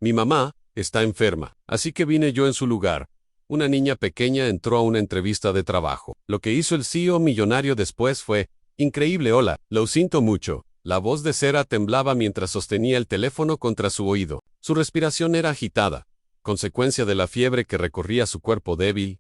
Mi mamá está enferma, así que vine yo en su lugar. Una niña pequeña entró a una entrevista de trabajo. Lo que hizo el CEO millonario después fue, increíble, hola, lo siento mucho. La voz de Sarah temblaba mientras sostenía el teléfono contra su oído. Su respiración era agitada, consecuencia de la fiebre que recorría su cuerpo débil.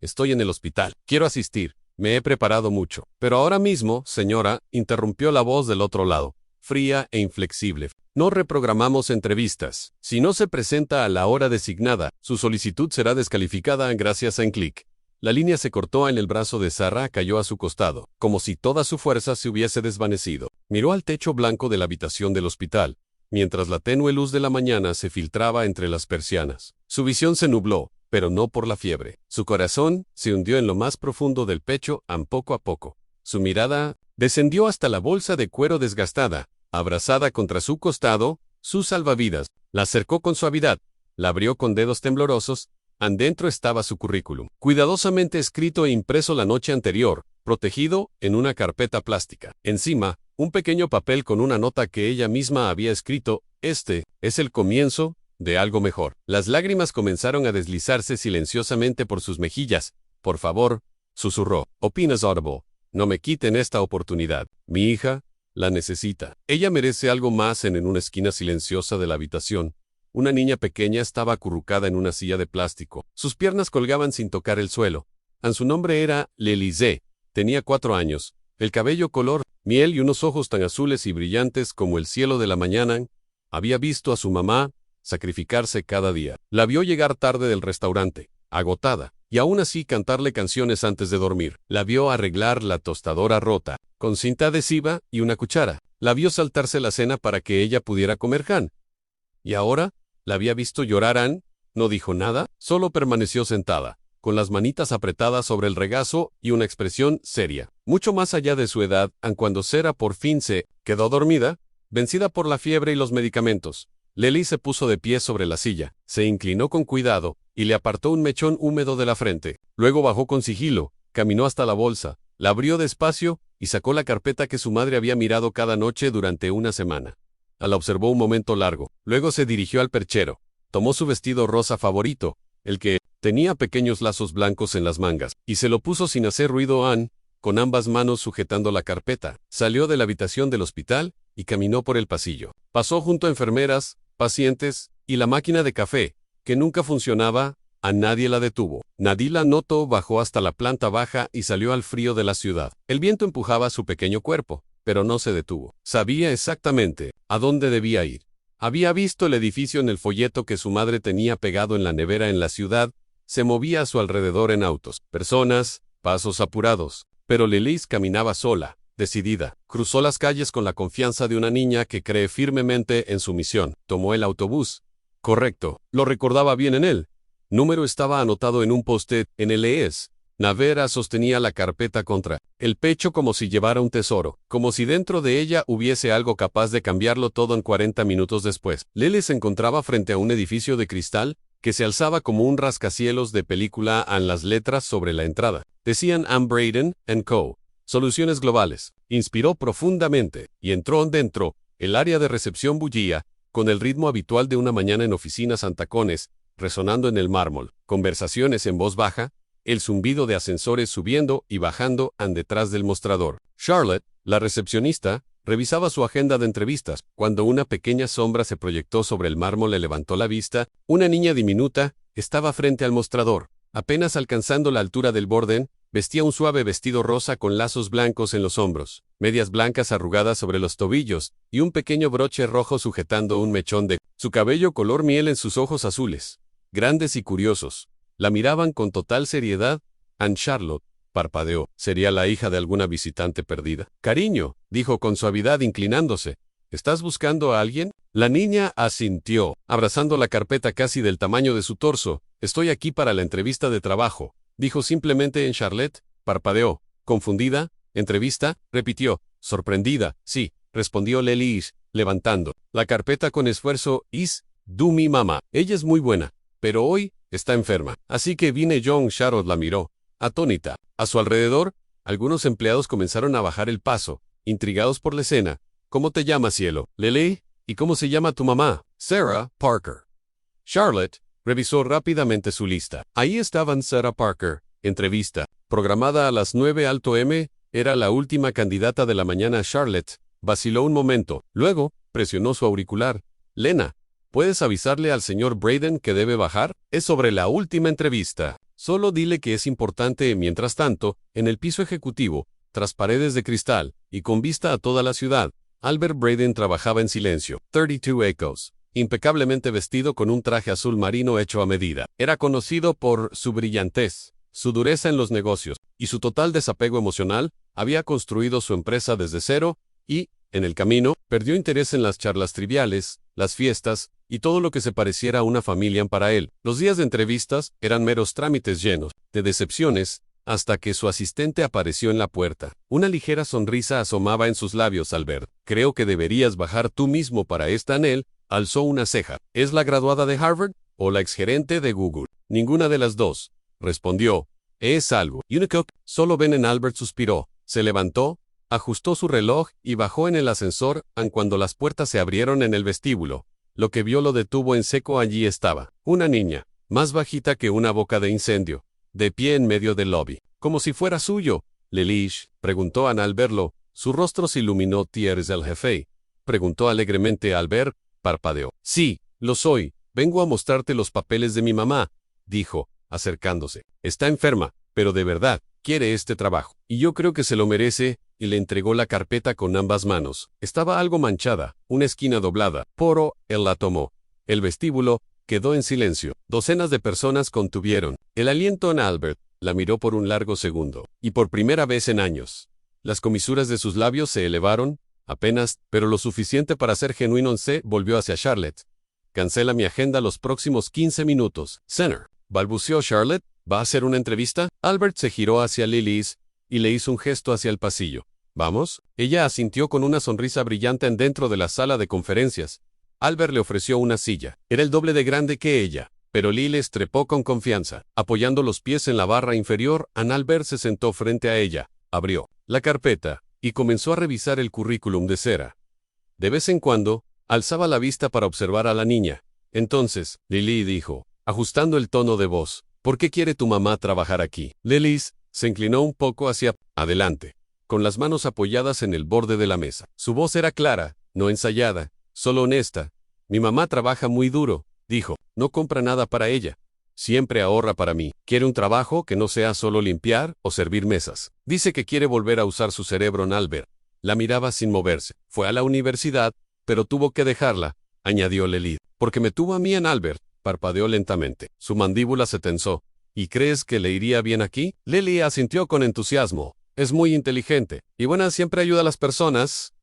Estoy en el hospital. Quiero asistir. Me he preparado mucho. Pero ahora mismo, señora, interrumpió la voz del otro lado, fría e inflexible. No reprogramamos entrevistas. Si no se presenta a la hora designada, su solicitud será descalificada gracias a un clic. La línea se cortó en el brazo de Sarah, cayó a su costado, como si toda su fuerza se hubiese desvanecido. Miró al techo blanco de la habitación del hospital, mientras la tenue luz de la mañana se filtraba entre las persianas. Su visión se nubló, pero no por la fiebre. Su corazón se hundió en lo más profundo del pecho, poco a poco. Su mirada descendió hasta la bolsa de cuero desgastada, abrazada contra su costado, su salvavidas. La acercó con suavidad, la abrió con dedos temblorosos. Adentro estaba su currículum, cuidadosamente escrito e impreso la noche anterior, protegido en una carpeta plástica. Encima, un pequeño papel con una nota que ella misma había escrito: este es el comienzo de algo mejor. Las lágrimas comenzaron a deslizarse silenciosamente por sus mejillas. Por favor, susurró. Opinas Audible. No me quiten esta oportunidad. Mi hija la necesita. Ella merece algo más. En una esquina silenciosa de la habitación, una niña pequeña estaba acurrucada en una silla de plástico. Sus piernas colgaban sin tocar el suelo. Su nombre era Lelise. Tenía 4 años. El cabello color miel y unos ojos tan azules y brillantes como el cielo de la mañana. Había visto a su mamá sacrificarse cada día. La vio llegar tarde del restaurante, agotada, y aún así cantarle canciones antes de dormir. La vio arreglar la tostadora rota, con cinta adhesiva y una cuchara. La vio saltarse la cena para que ella pudiera comer Han. Y ahora, la había visto llorar. Ann no dijo nada, solo permaneció sentada, con las manitas apretadas sobre el regazo y una expresión seria. Mucho más allá de su edad, cuando Sarah por fin se quedó dormida, vencida por la fiebre y los medicamentos. Lely se puso de pie sobre la silla, se inclinó con cuidado y le apartó un mechón húmedo de la frente. Luego bajó con sigilo, caminó hasta la bolsa, la abrió despacio y sacó la carpeta que su madre había mirado cada noche durante una semana. La observó un momento largo, luego se dirigió al perchero. Tomó su vestido rosa favorito, el que tenía pequeños lazos blancos en las mangas, y se lo puso sin hacer ruido. Ann, con ambas manos sujetando la carpeta, salió de la habitación del hospital y caminó por el pasillo. Pasó junto a enfermeras, pacientes y la máquina de café, que nunca funcionaba. A nadie la detuvo. Nadie la notó. Bajó hasta la planta baja y salió al frío de la ciudad. El viento empujaba su pequeño cuerpo, pero no se detuvo. Sabía exactamente a dónde debía ir. Había visto el edificio en el folleto que su madre tenía pegado en la nevera en la ciudad. Se movía a su alrededor en autos, personas, pasos apurados. Pero Lelise caminaba sola, decidida. Cruzó las calles con la confianza de una niña que cree firmemente en su misión. Tomó el autobús. Correcto, lo recordaba bien. En él número estaba anotado en un post-it. En el ES. Navera sostenía la carpeta contra el pecho como si llevara un tesoro, como si dentro de ella hubiese algo capaz de cambiarlo todo. 40 minutos después, Lily se encontraba frente a un edificio de cristal que se alzaba como un rascacielos de película. En las letras sobre la entrada decían Ann Braden & Co. Soluciones globales. Inspiró profundamente y entró dentro. El área de recepción bullía, con el ritmo habitual de una mañana en oficinas antacones, resonando en el mármol. Conversaciones en voz baja, el zumbido de ascensores subiendo y bajando detrás del mostrador. Charlotte, la recepcionista, revisaba su agenda de entrevistas. Cuando una pequeña sombra se proyectó sobre el mármol, le levantó la vista. Una niña diminuta estaba frente al mostrador, apenas alcanzando la altura del borde. Vestía un suave vestido rosa con lazos blancos en los hombros, medias blancas arrugadas sobre los tobillos y un pequeño broche rojo sujetando un mechón de su cabello color miel. En sus ojos azules, grandes y curiosos, la miraban con total seriedad. Ann Charlotte parpadeó. ¿Sería la hija de alguna visitante perdida? Cariño, dijo con suavidad inclinándose. ¿Estás buscando a alguien? La niña asintió, abrazando la carpeta casi del tamaño de su torso. Estoy aquí para la entrevista de trabajo, dijo simplemente. En Charlotte parpadeó, confundida. ¿Entrevista?, repitió, sorprendida. Sí, respondió Lelise, levantando la carpeta con esfuerzo. Do mi mamá. Ella es muy buena, pero hoy está enferma. Así que vine yo. Charlotte la miró, atónita. A su alrededor, algunos empleados comenzaron a bajar el paso, intrigados por la escena. ¿Cómo te llamas, cielo? Lily. ¿Y cómo se llama tu mamá? Sarah Parker. Charlotte revisó rápidamente su lista. Ahí estaban Sarah Parker, entrevista, programada a las 9 Alto M, era la última candidata de la mañana. Charlotte vaciló un momento, luego presionó su auricular. Lena, ¿puedes avisarle al señor Braden que debe bajar? Es sobre la última entrevista. Solo dile que es importante. Mientras tanto, en el piso ejecutivo, tras paredes de cristal, y con vista a toda la ciudad, Albert Braden trabajaba en silencio. 32 Echoes. Impecablemente vestido con un traje azul marino hecho a medida. Era conocido por su brillantez, su dureza en los negocios, y su total desapego emocional. Había construido su empresa desde cero, y, en el camino, perdió interés en las charlas triviales, las fiestas, y todo lo que se pareciera a una familia para él. Los días de entrevistas eran meros trámites llenos de decepciones, hasta que su asistente apareció en la puerta. Una ligera sonrisa asomaba en sus labios. Albert, creo que deberías bajar tú mismo para esta. Él alzó una ceja. ¿Es la graduada de Harvard o la exgerente de Google? Ninguna de las dos, respondió. Es algo. Unicook. Solo ven en. Albert suspiró. Se levantó, ajustó su reloj y bajó en el ascensor. Cuando las puertas se abrieron en el vestíbulo, lo que vio lo detuvo en seco. Allí estaba una niña, más bajita que una boca de incendio, de pie en medio del lobby, como si fuera suyo. ¿Leliche?, preguntó Anne al verlo. Su rostro se iluminó. ¿Tieres el jefe?, preguntó alegremente. Albert parpadeó. Sí, lo soy. Vengo a mostrarte los papeles de mi mamá, dijo, acercándose. Está enferma, pero de verdad, quiere este trabajo. Y yo creo que se lo merece. Y le entregó la carpeta con ambas manos. Estaba algo manchada, una esquina doblada. Él la tomó. El vestíbulo quedó en silencio. Docenas de personas contuvieron el aliento en Albert. La miró por un largo segundo, y por primera vez en años, las comisuras de sus labios se elevaron, apenas, pero lo suficiente para ser genuino. Se volvió hacia Charlotte. Cancela mi agenda los próximos 15 minutos. Center, balbuceó Charlotte. ¿Va a hacer una entrevista? Albert se giró hacia Lilis y le hizo un gesto hacia el pasillo. ¿Vamos? Ella asintió con una sonrisa brillante dentro de la sala de conferencias. Albert le ofreció una silla. Era el doble de grande que ella, pero Lilis trepó con confianza. Apoyando los pies en la barra inferior, Albert se sentó frente a ella, abrió la carpeta y comenzó a revisar el currículum de Sarah. De vez en cuando, alzaba la vista para observar a la niña. Entonces, Lily dijo, ajustando el tono de voz, ¿por qué quiere tu mamá trabajar aquí? Lilis se inclinó un poco hacia adelante, con las manos apoyadas en el borde de la mesa. Su voz era clara, no ensayada, solo honesta. Mi mamá trabaja muy duro, dijo. No compra nada para ella. Siempre ahorra para mí. Quiere un trabajo que no sea solo limpiar o servir mesas. Dice que quiere volver a usar su cerebro. Albert la miraba sin moverse. Fue a la universidad, pero tuvo que dejarla, añadió Lily. Porque me tuvo a mí. Albert parpadeó lentamente. Su mandíbula se tensó. ¿Y crees que le iría bien aquí? Lily asintió con entusiasmo. Es muy inteligente y buena, siempre ayuda a las personas.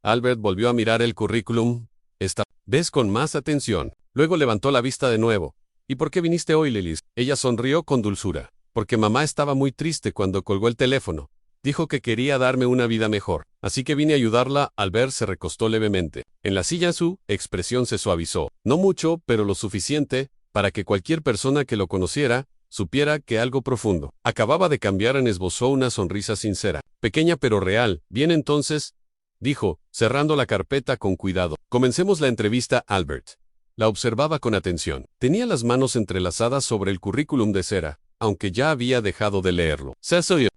Albert volvió a mirar el currículum. Esta vez con más atención. Luego levantó la vista de nuevo. ¿Y por qué viniste hoy, Lilis? Ella sonrió con dulzura. Porque mamá estaba muy triste cuando colgó el teléfono. Dijo que quería darme una vida mejor. Así que vine a ayudarla. Albert se recostó levemente. En la silla su expresión se suavizó. No mucho, pero lo suficiente para que cualquier persona que lo conociera supiera que algo profundo acababa de cambiar. Esbozó una sonrisa sincera, pequeña pero real. Bien, entonces, dijo, cerrando la carpeta con cuidado. Comencemos la entrevista. Albert la observaba con atención. Tenía las manos entrelazadas sobre el currículum de Sarah, aunque ya había dejado de leerlo.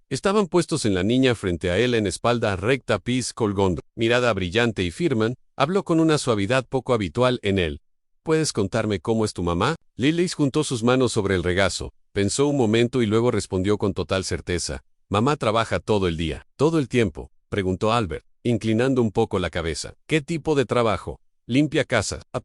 Estaban puestos en la niña frente a él en espalda recta. Pies colgando, mirada brillante y firme. Habló con una suavidad poco habitual en él. ¿Puedes contarme cómo es tu mamá? Lilis juntó sus manos sobre el regazo. Pensó un momento y luego respondió con total certeza. Mamá trabaja todo el día. ¿Todo el tiempo?, preguntó Albert, inclinando un poco la cabeza. ¿Qué tipo de trabajo? Limpia casas. A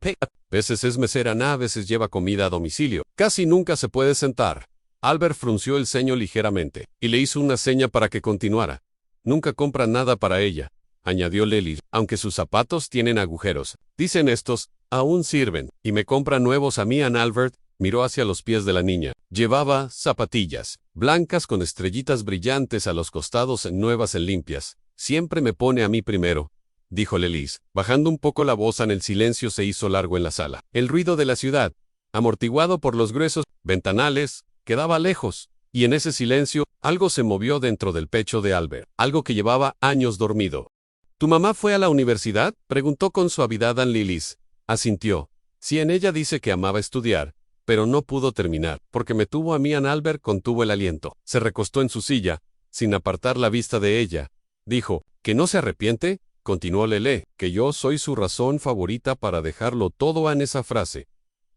veces es mesera. A veces lleva comida a domicilio. Casi nunca se puede sentar. Albert frunció el ceño ligeramente y le hizo una seña para que continuara. Nunca compra nada para ella, añadió Lily, aunque sus zapatos tienen agujeros. Dicen estos, aún sirven, y me compra nuevos a mí. Albert miró hacia los pies de la niña. Llevaba zapatillas blancas con estrellitas brillantes a los costados, nuevas y limpias. Siempre me pone a mí primero, dijo Lelis. Bajando un poco la voz, el silencio se hizo largo en la sala. El ruido de la ciudad, amortiguado por los gruesos ventanales, quedaba lejos, y en ese silencio, algo se movió dentro del pecho de Albert, algo que llevaba años dormido. ¿Tu mamá fue a la universidad?, preguntó con suavidad. Lilis asintió. Sí, en ella dice que amaba estudiar, pero no pudo terminar, porque me tuvo a mí. Albert contuvo el aliento. Se recostó en su silla, sin apartar la vista de ella. Dijo, ¿que no se arrepiente? Continuó Lele, que yo soy su razón favorita para dejarlo todo. En esa frase,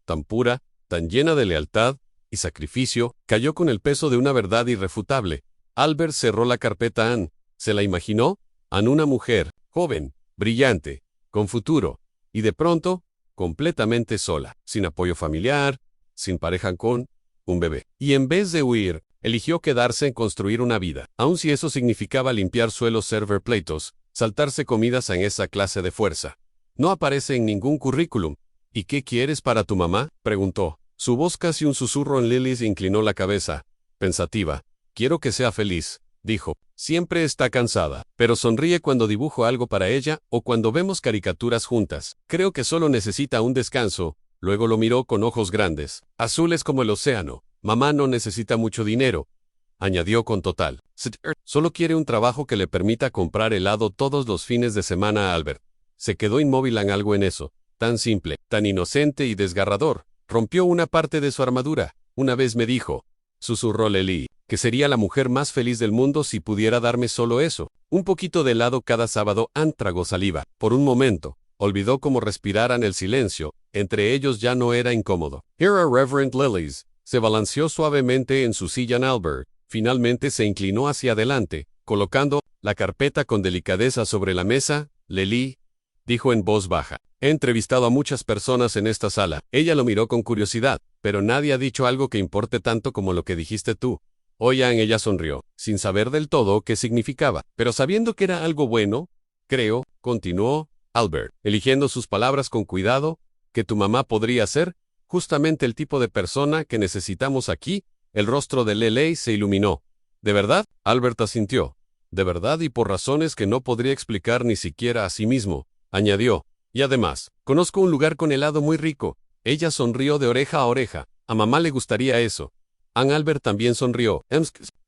tan pura, tan llena de lealtad y sacrificio, cayó con el peso de una verdad irrefutable. Albert cerró la carpeta. Anne se la imaginó, Anne, una mujer, joven, brillante, con futuro, y de pronto, completamente sola, sin apoyo familiar, sin pareja, con un bebé. Y en vez de huir, eligió quedarse en construir una vida, aun si eso significaba limpiar suelos, server pleitos, saltarse comidas en esa clase de fuerza. No aparece en ningún currículum. ¿Y qué quieres para tu mamá?, preguntó. Su voz casi un susurro. En Lily inclinó la cabeza, pensativa. Quiero que sea feliz, dijo. Siempre está cansada, pero sonríe cuando dibujo algo para ella o cuando vemos caricaturas juntas. Creo que solo necesita un descanso. Luego lo miró con ojos grandes, azules como el océano. Mamá no necesita mucho dinero, añadió con total. Solo quiere un trabajo que le permita comprar helado todos los fines de semana. Albert se quedó inmóvil. En algo en eso, tan simple, tan inocente y desgarrador, rompió una parte de su armadura. Una vez me dijo, susurró Lily, que sería la mujer más feliz del mundo si pudiera darme solo eso, un poquito de helado cada sábado. Anne tragó saliva. Por un momento, olvidó cómo respiraran. El silencio entre ellos ya no era incómodo. Era Reverend Lilies. Se balanceó suavemente en su silla. Albert finalmente se inclinó hacia adelante, colocando la carpeta con delicadeza sobre la mesa. Lily, dijo en voz baja, he entrevistado a muchas personas en esta sala. Ella lo miró con curiosidad, pero nadie ha dicho algo que importe tanto como lo que dijiste tú. Oigan, ella sonrió, sin saber del todo qué significaba, pero sabiendo que era algo bueno. Creo, continuó Albert, eligiendo sus palabras con cuidado, que tu mamá podría ser justamente el tipo de persona que necesitamos aquí. El rostro de Lele se iluminó. ¿De verdad? Albert asintió. De verdad, y por razones que no podría explicar ni siquiera a sí mismo, añadió. Y además, conozco un lugar con helado muy rico. Ella sonrió de oreja a oreja. A mamá le gustaría eso. Albert también sonrió,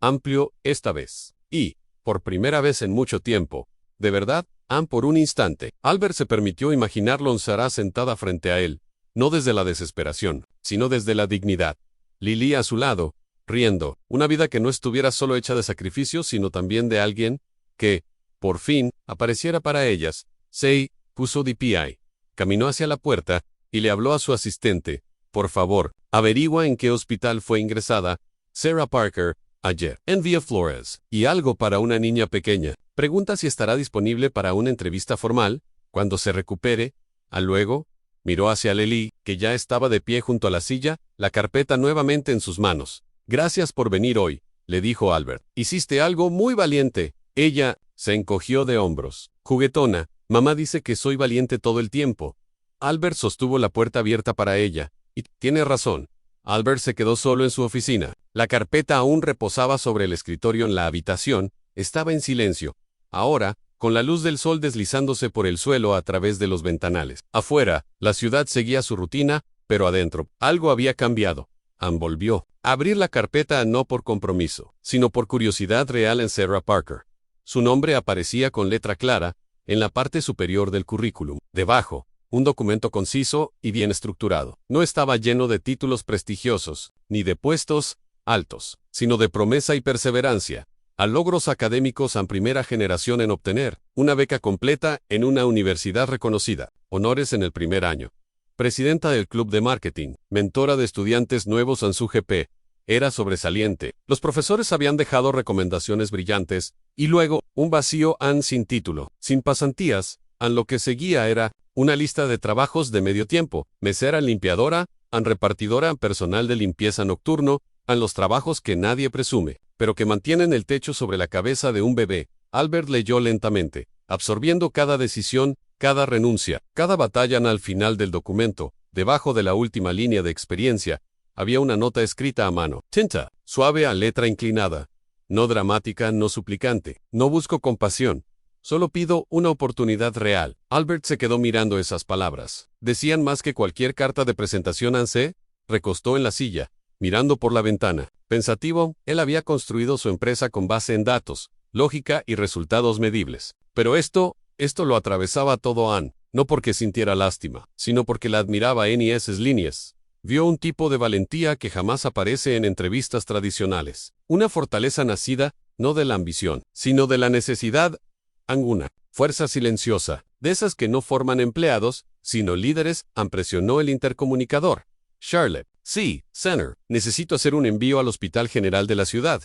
amplio esta vez. Y, por primera vez en mucho tiempo, ¿de verdad? Por un instante, Albert se permitió imaginarlo Sarah sentada frente a él, no desde la desesperación, sino desde la dignidad. Lily a su lado, riendo, una vida que no estuviera solo hecha de sacrificios, sino también de alguien que, por fin, apareciera para ellas. Say, puso DPI. Caminó hacia la puerta y le habló a su asistente. Por favor, averigua en qué hospital fue ingresada Sarah Parker ayer. Envía flores y algo para una niña pequeña. Pregunta si estará disponible para una entrevista formal cuando se recupere. Luego, miró hacia Lily, que ya estaba de pie junto a la silla, la carpeta nuevamente en sus manos. Gracias por venir hoy, le dijo Albert. Hiciste algo muy valiente. Ella se encogió de hombros. Juguetona, mamá dice que soy valiente todo el tiempo. Albert sostuvo la puerta abierta para ella. Y tiene razón. Albert se quedó solo en su oficina. La carpeta aún reposaba sobre el escritorio en la habitación. Estaba en silencio. Ahora, con la luz del sol deslizándose por el suelo a través de los ventanales. Afuera, la ciudad seguía su rutina, pero adentro, algo había cambiado. Anne volvió a abrir la carpeta no por compromiso, sino por curiosidad real en Sarah Parker. Su nombre aparecía con letra clara en la parte superior del currículum. Debajo, un documento conciso y bien estructurado. No estaba lleno de títulos prestigiosos, ni de puestos altos, sino de promesa y perseverancia. A logros académicos en primera generación en obtener una beca completa en una universidad reconocida, honores en el primer año. Presidenta del club de marketing, mentora de estudiantes nuevos en su GP, era sobresaliente. Los profesores habían dejado recomendaciones brillantes, y luego, un vacío sin título, sin pasantías. Lo que seguía era una lista de trabajos de medio tiempo, mesera, limpiadora, repartidora, personal de limpieza nocturno, los trabajos que nadie presume, pero que mantienen el techo sobre la cabeza de un bebé. Albert leyó lentamente, absorbiendo cada decisión, cada renuncia, cada batalla. Al final del documento, debajo de la última línea de experiencia, había una nota escrita a mano. Tinta, suave a letra inclinada. No dramática, no suplicante. No busco compasión. Solo pido una oportunidad real. Albert se quedó mirando esas palabras. Decían más que cualquier carta de presentación. Anne se recostó en la silla, mirando por la ventana. Pensativo, él había construido su empresa con base en datos, lógica y resultados medibles. Pero esto lo atravesaba todo. Anne no porque sintiera lástima, sino porque la admiraba en esas líneas. Vio un tipo de valentía que jamás aparece en entrevistas tradicionales. Una fortaleza nacida, no de la ambición, sino de la necesidad. Alguna fuerza silenciosa, de esas que no forman empleados, sino líderes, presionó el intercomunicador. Charlotte. Sí, Senator. Necesito hacer un envío al Hospital General de la ciudad.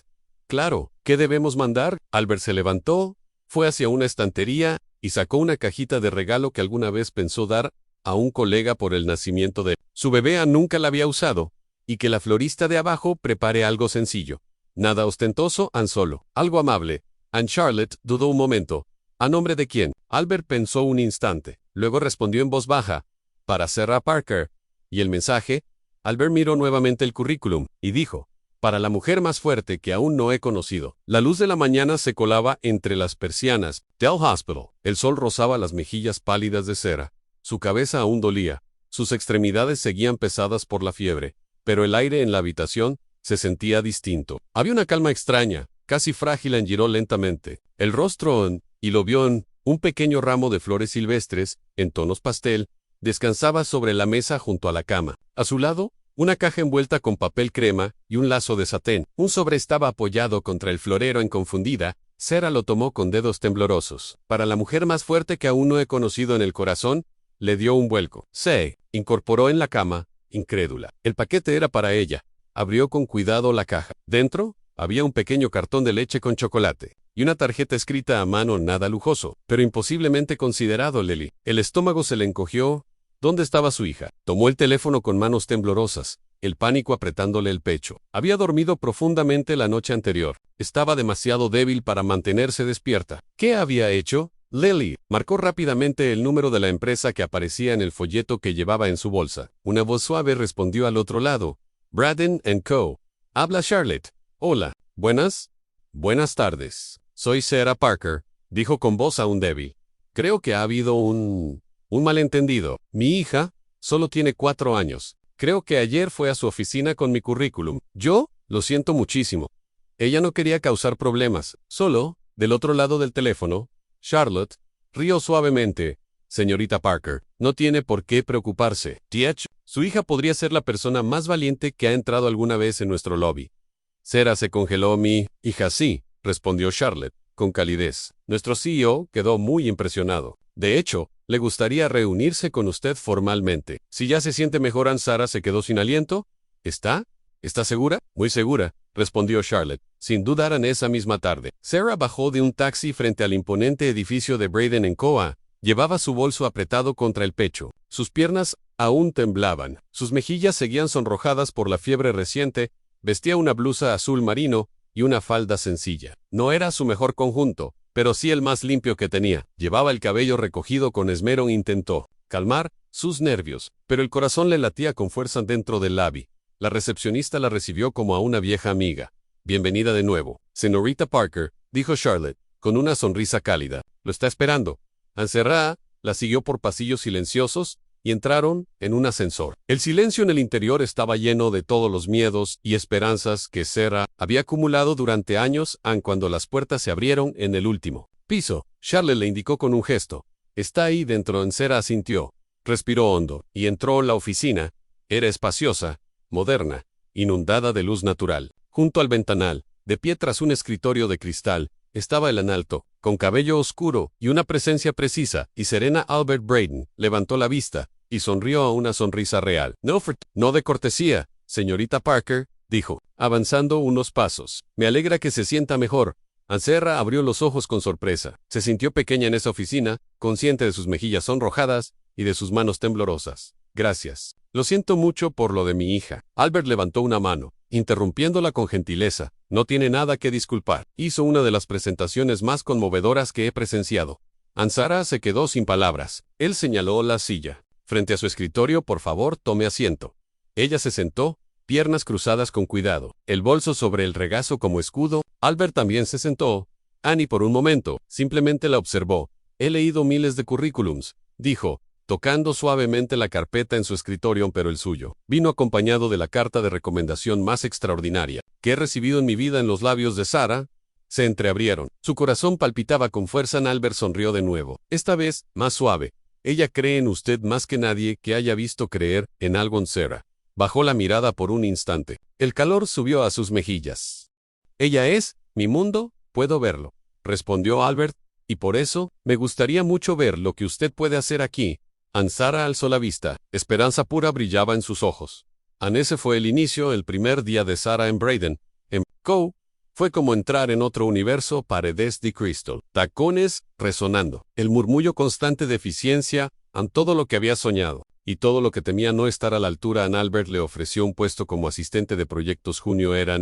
Claro. ¿Qué debemos mandar? Albert se levantó, fue hacia una estantería y sacó una cajita de regalo que alguna vez pensó dar a un colega por el nacimiento de su bebé. Nunca la había usado, y que la florista de abajo prepare algo sencillo. Nada ostentoso, solo algo amable. Charlotte dudó un momento. ¿A nombre de quién? Albert pensó un instante. Luego respondió en voz baja. Para Sarah Parker. ¿Y el mensaje? Albert miró nuevamente el currículum y dijo: para la mujer más fuerte que aún no he conocido. La luz de la mañana se colaba entre las persianas del hospital. El sol rozaba las mejillas pálidas de cera. Su cabeza aún dolía. Sus extremidades seguían pesadas por la fiebre, pero el aire en la habitación se sentía distinto. Había una calma extraña, casi frágil. Giró lentamente el rostro y lo vio en un pequeño ramo de flores silvestres, en tonos pastel, descansaba sobre la mesa junto a la cama. A su lado, una caja envuelta con papel crema y un lazo de satén. Un sobre estaba apoyado contra el florero. Confundida, Sarah lo tomó con dedos temblorosos. Para la mujer más fuerte que aún no he conocido en el corazón, le dio un vuelco. Se incorporó en la cama, incrédula. El paquete era para ella. Abrió con cuidado la caja. Dentro, había un pequeño cartón de leche con chocolate y una tarjeta escrita a mano. Nada lujoso, pero imposiblemente considerado. Lily. El estómago se le encogió. ¿Dónde estaba su hija? Tomó el teléfono con manos temblorosas, el pánico apretándole el pecho. Había dormido profundamente la noche anterior. Estaba demasiado débil para mantenerse despierta. ¿Qué había hecho? Lily marcó rápidamente el número de la empresa que aparecía en el folleto que llevaba en su bolsa. Una voz suave respondió al otro lado. Braden & Co. Habla Charlotte. Hola. ¿Buenas? Buenas tardes. Soy Sarah Parker, dijo con voz aún débil. Creo que ha habido un malentendido. Mi hija solo tiene 4 años. Creo que ayer fue a su oficina con mi currículum. Yo lo siento muchísimo. Ella no quería causar problemas. Solo, del otro lado del teléfono, Charlotte rió suavemente. Señorita Parker, no tiene por qué preocuparse. Su hija podría ser la persona más valiente que ha entrado alguna vez en nuestro lobby. Sarah se congeló. Mi hija sí, respondió Charlotte, con calidez. Nuestro CEO quedó muy impresionado. De hecho, le gustaría reunirse con usted formalmente. Si ya se siente mejor. Sarah se quedó sin aliento. ¿Está segura? Muy segura, respondió Charlotte, sin dudar. Esa misma tarde, Sarah bajó de un taxi frente al imponente edificio de Braden & Co. Llevaba su bolso apretado contra el pecho. Sus piernas aún temblaban. Sus mejillas seguían sonrojadas por la fiebre reciente. Vestía una blusa azul marino y una falda sencilla. No era su mejor conjunto, pero sí el más limpio que tenía. Llevaba el cabello recogido con esmero. Intentó calmar sus nervios, pero el corazón le latía con fuerza dentro del lobby. La recepcionista la recibió como a una vieja amiga. Bienvenida de nuevo, señorita Parker, dijo Charlotte, con una sonrisa cálida. Lo está esperando. Sarah la siguió por pasillos silenciosos y entraron en un ascensor. El silencio en el interior estaba lleno de todos los miedos y esperanzas que Sarah había acumulado durante años. Cuando las puertas se abrieron en el último piso, Charlotte le indicó con un gesto. Está ahí dentro. Sarah asintió, respiró hondo y entró en la oficina. Era espaciosa, moderna, inundada de luz natural. Junto al ventanal, de pie tras un escritorio de cristal, estaba el analto, con cabello oscuro y una presencia precisa y serena. Albert Braden levantó la vista y sonrió a una sonrisa real. No de cortesía, señorita Parker, dijo, avanzando unos pasos. Me alegra que se sienta mejor. Sarah abrió los ojos con sorpresa. Se sintió pequeña en esa oficina, consciente de sus mejillas sonrojadas y de sus manos temblorosas. Gracias. Lo siento mucho por lo de mi hija. Albert levantó una mano, interrumpiéndola con gentileza. No tiene nada que disculpar. Hizo una de las presentaciones más conmovedoras que he presenciado. Sarah se quedó sin palabras. Él señaló la silla. Frente a su escritorio. Por favor, tome asiento. Ella se sentó, piernas cruzadas con cuidado, el bolso sobre el regazo como escudo. Albert también se sentó. Annie por un momento, simplemente la observó. He leído miles de currículums, dijo, tocando suavemente la carpeta en su escritorio, pero el suyo vino acompañado de la carta de recomendación más extraordinaria que he recibido en mi vida. En los labios de Sarah se entreabrieron. Su corazón palpitaba con fuerza. Albert sonrió de nuevo, esta vez más suave. Ella cree en usted más que nadie que haya visto creer en algo en Sarah. Bajó la mirada por un instante. El calor subió a sus mejillas. Ella es mi mundo, puedo verlo, respondió Albert, y por eso, me gustaría mucho ver lo que usted puede hacer aquí. Sarah alzó la vista. Esperanza pura brillaba en sus ojos. Ese fue el inicio, el primer día de Sarah en Braden. En Cove, fue como entrar en otro universo, paredes de cristal, tacones resonando, el murmullo constante de eficiencia, todo lo que había soñado, y todo lo que temía no estar a la altura. Albert le ofreció un puesto como asistente de proyectos. Junio era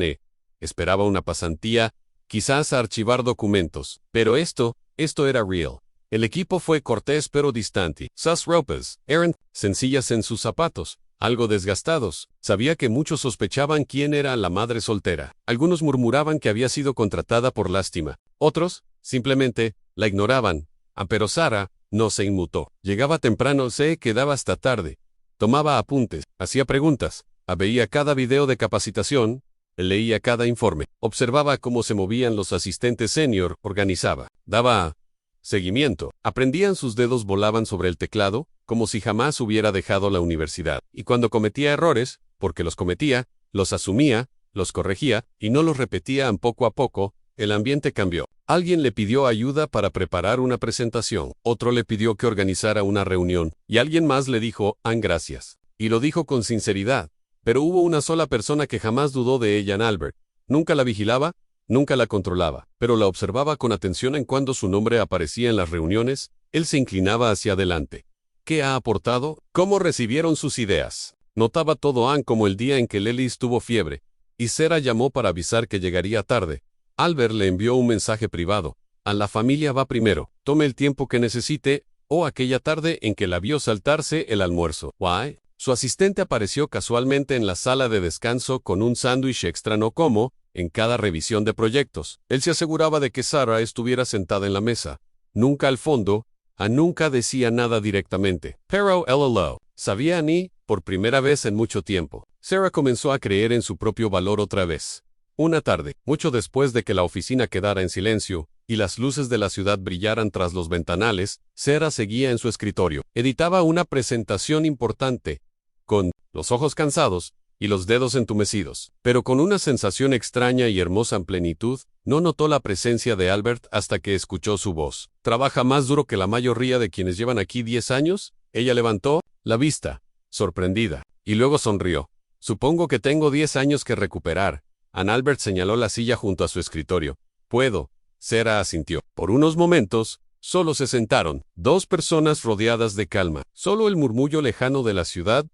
esperaba una pasantía, quizás a archivar documentos, pero esto era real. El equipo fue cortés pero distante. Sus ropas eran sencillas en sus zapatos, algo desgastados. Sabía que muchos sospechaban quién era la madre soltera. Algunos murmuraban que había sido contratada por lástima. Otros, simplemente, la ignoraban. Pero Sarah no se inmutó. Llegaba temprano, se quedaba hasta tarde. Tomaba apuntes, hacía preguntas, veía cada video de capacitación, leía cada informe, observaba cómo se movían los asistentes senior, organizaba, daba seguimiento. Aprendían, sus dedos volaban sobre el teclado, como si jamás hubiera dejado la universidad. Y cuando cometía errores, porque los cometía, los asumía, los corregía, y no los repetía. Poco a poco, el ambiente cambió. Alguien le pidió ayuda para preparar una presentación, otro le pidió que organizara una reunión, y alguien más le dijo, gracias. Y lo dijo con sinceridad. Pero hubo una sola persona que jamás dudó de ella. Albert. Nunca la vigilaba, nunca la controlaba, pero la observaba con atención. Cuando su nombre aparecía en las reuniones, él se inclinaba hacia adelante. ¿Qué ha aportado? ¿Cómo recibieron sus ideas? Notaba todo, como el día en que Lelis tuvo fiebre, y Sarah llamó para avisar que llegaría tarde. Albert le envió un mensaje privado. La familia va primero. Tome el tiempo que necesite. Aquella tarde en que la vio saltarse el almuerzo. ¿Why? Su asistente apareció casualmente en la sala de descanso con un sándwich extra. No como en cada revisión de proyectos. Él se aseguraba de que Sarah estuviera sentada en la mesa. Nunca al fondo. Nunca decía nada directamente. Pero LLO. Sabía por primera vez en mucho tiempo. Sarah comenzó a creer en su propio valor otra vez. Una tarde, mucho después de que la oficina quedara en silencio, y las luces de la ciudad brillaran tras los ventanales, Sarah seguía en su escritorio. Editaba una presentación importante, con los ojos cansados y los dedos entumecidos, pero con una sensación extraña y hermosa en plenitud. No notó la presencia de Albert hasta que escuchó su voz. ¿Trabaja más duro que la mayoría de quienes llevan aquí 10 años? Ella levantó la vista, sorprendida, y luego sonrió. Supongo que tengo 10 años que recuperar. Albert señaló la silla junto a su escritorio. Puedo. Sarah asintió. Por unos momentos, solo se sentaron, dos personas rodeadas de calma, solo el murmullo lejano de la ciudad.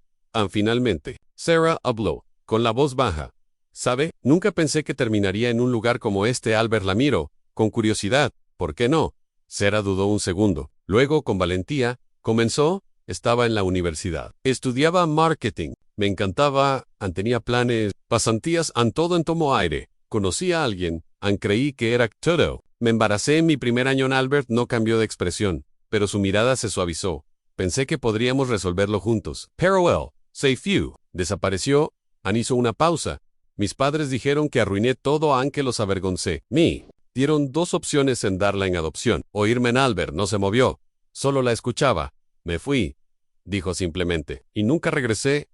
Finalmente, Sarah habló, con la voz baja. ¿Sabe? Nunca pensé que terminaría en un lugar como este. Albert la miró, con curiosidad. ¿Por qué no? Sarah dudó un segundo. Luego, con valentía, comenzó. Estaba en la universidad. Estudiaba marketing. Me encantaba. Tenía planes, pasantías. Todo tomó aire. Conocí a alguien. Creí que era todo. Me embaracé en mi primer año. Albert no cambió de expresión, pero su mirada se suavizó. Pensé que podríamos resolverlo juntos. Pero él, say few, desapareció. Hizo una pausa. Mis padres dijeron que arruiné todo, aunque los avergoncé. Dieron dos opciones en darla en adopción. O irme. Albert no se movió. Solo la escuchaba. Me fui, dijo simplemente, y nunca regresé.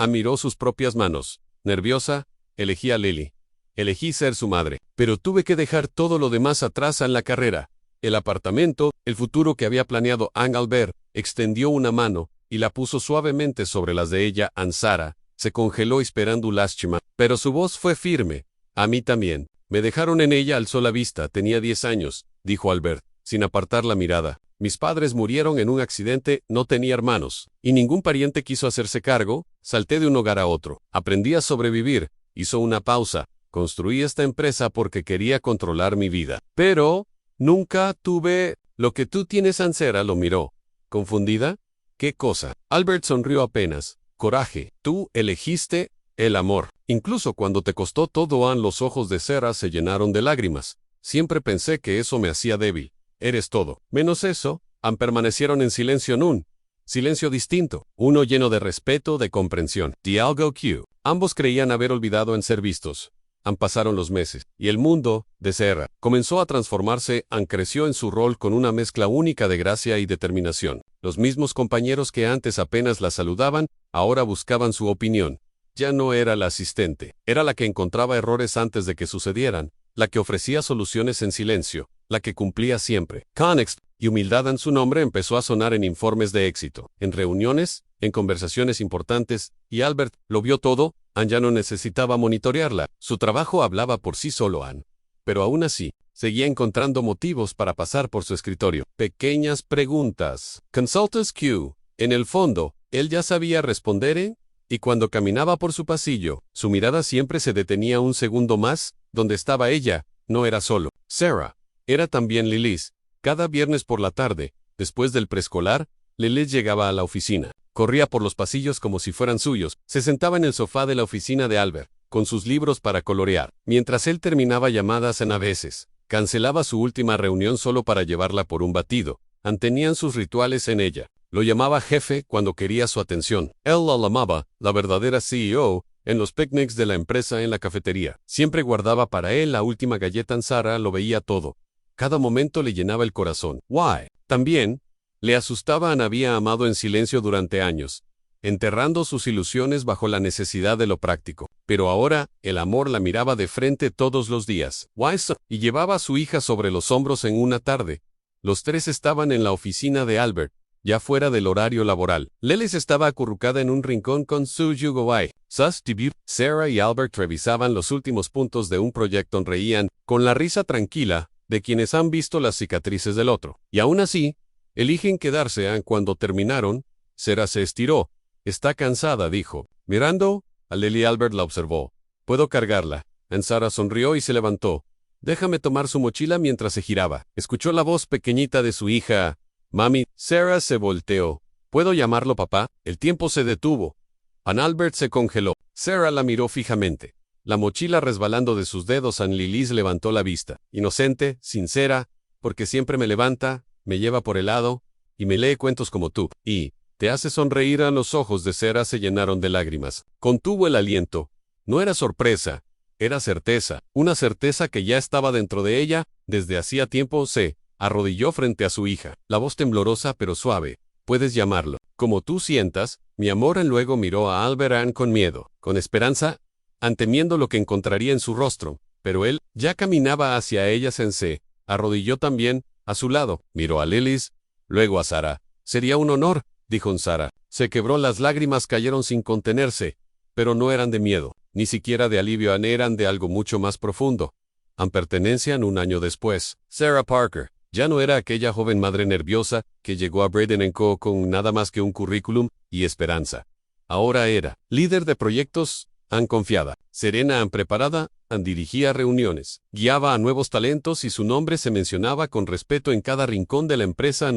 Miró sus propias manos. Nerviosa, elegí a Lily. Elegí ser su madre. Pero tuve que dejar todo lo demás atrás en la carrera. El apartamento, el futuro que había planeado. Albert extendió una mano y la puso suavemente sobre las de ella. Sarah se congeló esperando lástima, pero su voz fue firme. A mí también. Me dejaron en ella. Alzó la vista. Tenía 10 años, dijo Albert, sin apartar la mirada. Mis padres murieron en un accidente, no tenía hermanos, y ningún pariente quiso hacerse cargo. Salté de un hogar a otro. Aprendí a sobrevivir. Hizo una pausa. Construí esta empresa porque quería controlar mi vida. Pero nunca tuve lo que tú tienes. Sarah lo miró. ¿Confundida? ¿Qué cosa? Albert sonrió apenas. Coraje. Tú elegiste el amor. Incluso cuando te costó todo. Los ojos de Sarah se llenaron de lágrimas. Siempre pensé que eso me hacía débil. Eres todo. Menos eso. Permanecieron en silencio. En un silencio distinto. Uno lleno de respeto, de comprensión. Dialgo Q. Ambos creían haber olvidado en ser vistos. Pasaron los meses, y el mundo, de Sarah, comenzó a transformarse. Creció en su rol con una mezcla única de gracia y determinación. Los mismos compañeros que antes apenas la saludaban, ahora buscaban su opinión. Ya no era la asistente, era la que encontraba errores antes de que sucedieran, la que ofrecía soluciones en silencio, la que cumplía siempre. Connex, y humildad en su nombre, empezó a sonar en informes de éxito, en reuniones, en conversaciones importantes, y Albert lo vio todo. Anne ya no necesitaba monitorearla, su trabajo hablaba por sí solo. Anne. Pero aún así, seguía encontrando motivos para pasar por su escritorio. Pequeñas preguntas. Consultas Q. En el fondo, él ya sabía responder, y cuando caminaba por su pasillo, su mirada siempre se detenía un segundo más. Donde estaba ella, no era solo Sarah, era también Lilis. Cada viernes por la tarde, después del preescolar, Lilis llegaba a la oficina. Corría por los pasillos como si fueran suyos, se sentaba en el sofá de la oficina de Albert, con sus libros para colorear, mientras él terminaba llamadas a veces. Cancelaba su última reunión solo para llevarla por un batido. Tenían sus rituales en ella. Lo llamaba jefe cuando quería su atención. Él la llamaba, la verdadera CEO, en los picnics de la empresa en la cafetería. Siempre guardaba para él la última galleta. Sarah lo veía todo. Cada momento le llenaba el corazón. Why? También, le asustaba. Anne había amado en silencio durante años, enterrando sus ilusiones bajo la necesidad de lo práctico. Pero ahora, el amor la miraba de frente todos los días. Y llevaba a su hija sobre los hombros en una tarde. Los tres estaban en la oficina de Albert, ya fuera del horario laboral. Lilis estaba acurrucada en un rincón con su Yugowai. Sarah y Albert revisaban los últimos puntos de un proyecto. Reían, con la risa tranquila, de quienes han visto las cicatrices del otro. Y aún así, eligen quedarse. Cuando terminaron, Sarah se estiró. Está cansada, dijo. Mirando a Lily, Albert la observó. ¿Puedo cargarla? Sarah sonrió y se levantó. Déjame tomar su mochila mientras se giraba. Escuchó la voz pequeñita de su hija. Mami. Sarah se volteó. ¿Puedo llamarlo papá? El tiempo se detuvo. Albert se congeló. Sarah la miró fijamente. La mochila resbalando de sus dedos. Lilis levantó la vista. Inocente, sincera, porque siempre me levanta, me lleva por el lado, y me lee cuentos como tú. Y te hace sonreír. Los ojos de Sarah se llenaron de lágrimas. Contuvo el aliento. No era sorpresa, era certeza. Una certeza que ya estaba dentro de ella, desde hacía tiempo. Se arrodilló frente a su hija. La voz temblorosa pero suave. Puedes llamarlo como tú sientas, mi amor. Luego miró a Albert con miedo, con esperanza, temiendo lo que encontraría en su rostro. Pero él ya caminaba hacia ella. Se arrodilló también, a su lado. Miró a Lilis, luego a Sarah. Sería un honor, dijo Sarah. Se quebró. Las lágrimas cayeron sin contenerse, pero no eran de miedo, ni siquiera de alivio. Eran de algo mucho más profundo. Pertenecían un año después. Sarah Parker ya no era aquella joven madre nerviosa que llegó a Braden & Co. con nada más que un currículum y esperanza. Ahora era líder de proyectos, confiada, serena, preparada, dirigía reuniones, guiaba a nuevos talentos y su nombre se mencionaba con respeto en cada rincón de la empresa.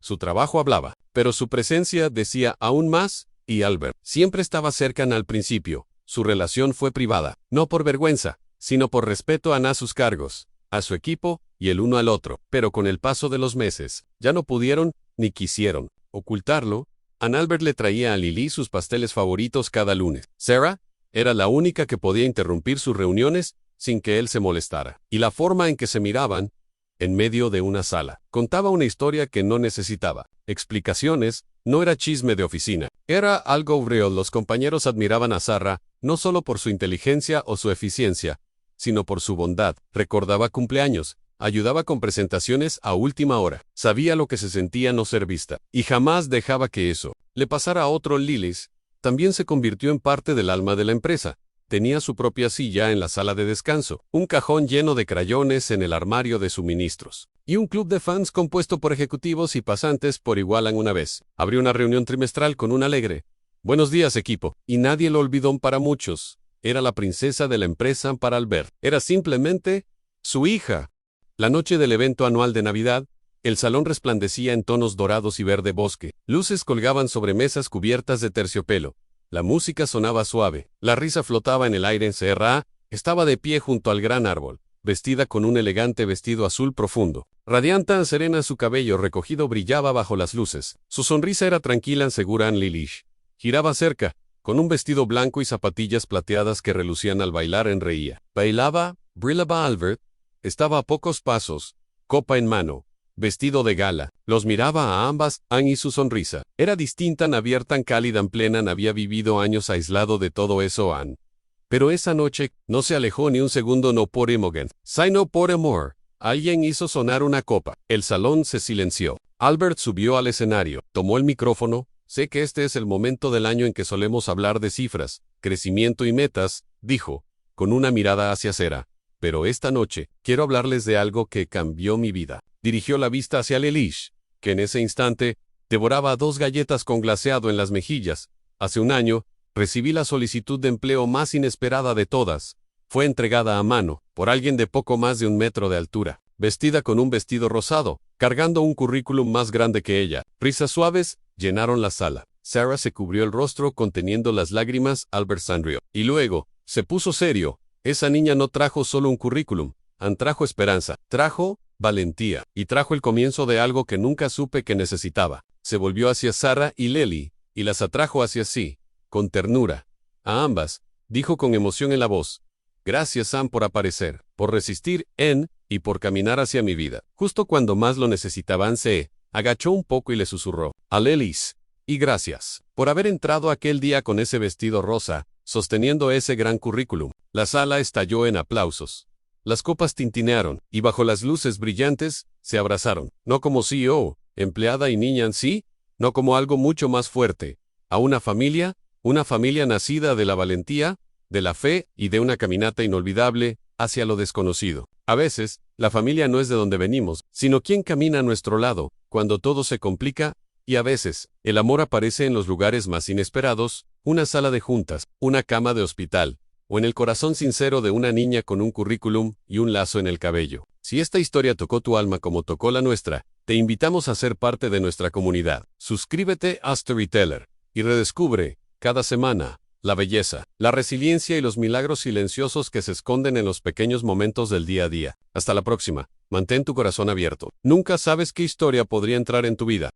Su trabajo hablaba, pero su presencia decía aún más, y Albert siempre estaba cerca. Al principio, su relación fue privada, no por vergüenza, sino por respeto a sus cargos, a su equipo, y el uno al otro. Pero con el paso de los meses, ya no pudieron, ni quisieron, ocultarlo. Albert le traía a Lily sus pasteles favoritos cada lunes. Sarah era la única que podía interrumpir sus reuniones sin que él se molestara. Y la forma en que se miraban, en medio de una sala, contaba una historia que no necesitaba explicaciones. No era chisme de oficina, era algo real. Los compañeros admiraban a Sarah, no solo por su inteligencia o su eficiencia, sino por su bondad. Recordaba cumpleaños, ayudaba con presentaciones a última hora, sabía lo que se sentía no ser vista, y jamás dejaba que eso le pasara a otro. Lilis también se convirtió en parte del alma de la empresa. Tenía su propia silla en la sala de descanso, un cajón lleno de crayones en el armario de suministros, y un club de fans compuesto por ejecutivos y pasantes por igual. Una vez, abrió una reunión trimestral con un alegre «Buenos días, equipo», y nadie lo olvidó. Para muchos, era la princesa de la empresa. Para Albert, era simplemente su hija. La noche del evento anual de Navidad, el salón resplandecía en tonos dorados y verde bosque. Luces colgaban sobre mesas cubiertas de terciopelo. La música sonaba suave. La risa flotaba en el aire. Sarah estaba de pie junto al gran árbol, vestida con un elegante vestido azul profundo. Radiante, serena, su cabello recogido brillaba bajo las luces. Su sonrisa era tranquila, segura. Lilis giraba cerca, con un vestido blanco y zapatillas plateadas que relucían al bailar reía. Bailaba, brillaba Albert, estaba a pocos pasos, copa en mano, vestido de gala. Los miraba a ambas, Anne y su sonrisa. Era distinta, abierta, tan cálida, plena, había vivido años aislado de todo eso Anne. Pero esa noche, no se alejó ni un segundo, no por Imogen, sino por amor. Alguien hizo sonar una copa. El salón se silenció. Albert subió al escenario, tomó el micrófono. Sé que este es el momento del año en que solemos hablar de cifras, crecimiento y metas, dijo, con una mirada hacia Sarah. Pero esta noche, quiero hablarles de algo que cambió mi vida. Dirigió la vista hacia Leliche, que en ese instante, devoraba 2 galletas con glaseado en las mejillas. Hace un año, recibí la solicitud de empleo más inesperada de todas. Fue entregada a mano, por alguien de poco más de 1 metro de altura, vestida con un vestido rosado, cargando un currículum más grande que ella. Risas suaves llenaron la sala. Sarah se cubrió el rostro conteniendo las lágrimas. Albert sonrió. Y luego, se puso serio. Esa niña no trajo solo un currículum, trajo esperanza, trajo valentía, y trajo el comienzo de algo que nunca supe que necesitaba. Se volvió hacia Sarah y Lily, y las atrajo hacia sí, con ternura. A ambas, dijo con emoción en la voz. Gracias, Sam, por aparecer, por resistir, y por caminar hacia mi vida. Justo cuando más lo necesitaban, se agachó un poco y le susurró. A Lelis. Y gracias, por haber entrado aquel día con ese vestido rosa, sosteniendo ese gran currículum. La sala estalló en aplausos. Las copas tintinearon, y bajo las luces brillantes, se abrazaron. No como CEO, empleada y niña en sí, no como algo mucho más fuerte. A una familia nacida de la valentía, de la fe y de una caminata inolvidable hacia lo desconocido. A veces, la familia no es de donde venimos, sino quien camina a nuestro lado, cuando todo se complica, y a veces, el amor aparece en los lugares más inesperados, una sala de juntas, una cama de hospital, o en el corazón sincero de una niña con un currículum y un lazo en el cabello. Si esta historia tocó tu alma como tocó la nuestra, te invitamos a ser parte de nuestra comunidad. Suscríbete a Storyteller y redescubre, cada semana, la belleza, la resiliencia y los milagros silenciosos que se esconden en los pequeños momentos del día a día. Hasta la próxima. Mantén tu corazón abierto. Nunca sabes qué historia podría entrar en tu vida.